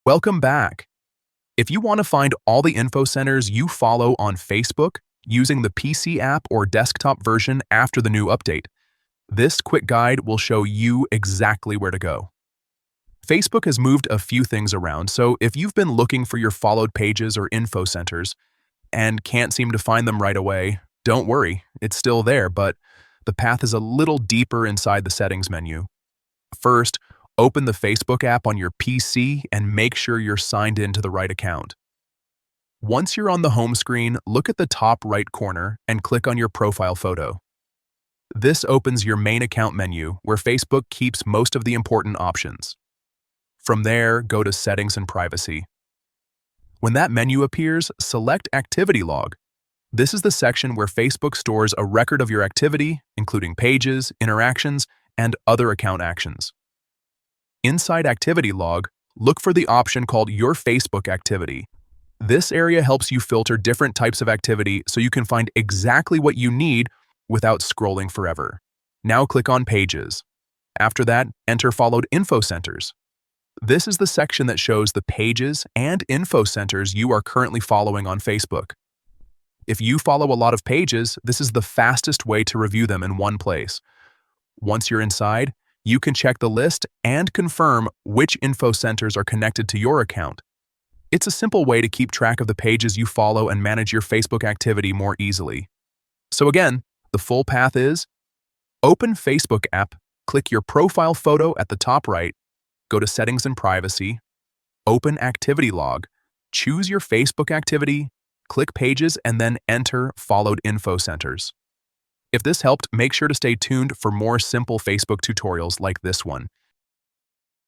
Welcome back. If you want to find all the info centers you follow on Facebook using the PC app or desktop version after the new update, this quick guide will show you exactly where to go. Facebook has moved a few things around, so if you've been looking for your followed pages or info centers and can't seem to find them right away, don't worry, it's still there, but the path is a little deeper inside the settings menu. First, open the Facebook app on your PC and make sure you're signed in to the right account. Once you're on the home screen, look at the top right corner and click on your profile photo. This opens your main account menu where Facebook keeps most of the important options. From there, go to Settings and Privacy. When that menu appears, select Activity Log. This is the section where Facebook stores a record of your activity, including pages, interactions, and other account actions. Inside Activity Log, look for the option called Your Facebook Activity. This area helps you filter different types of activity so you can find exactly what you need without scrolling forever. Now click on Pages. After that, enter followed info centers. This is the section that shows the pages and info centers you are currently following on Facebook. If you follow a lot of pages, this is the fastest way to review them in one place. Once you're inside, you can check the list and confirm which info centers are connected to your account. It's a simple way to keep track of the pages you follow and manage your Facebook activity more easily. So again, the full path is: open Facebook app, click your profile photo at the top right, go to Settings and Privacy, open Activity Log, choose your Facebook activity, click Pages, and then enter followed info centers. If this helped, make sure to stay tuned for more simple Facebook tutorials like this one.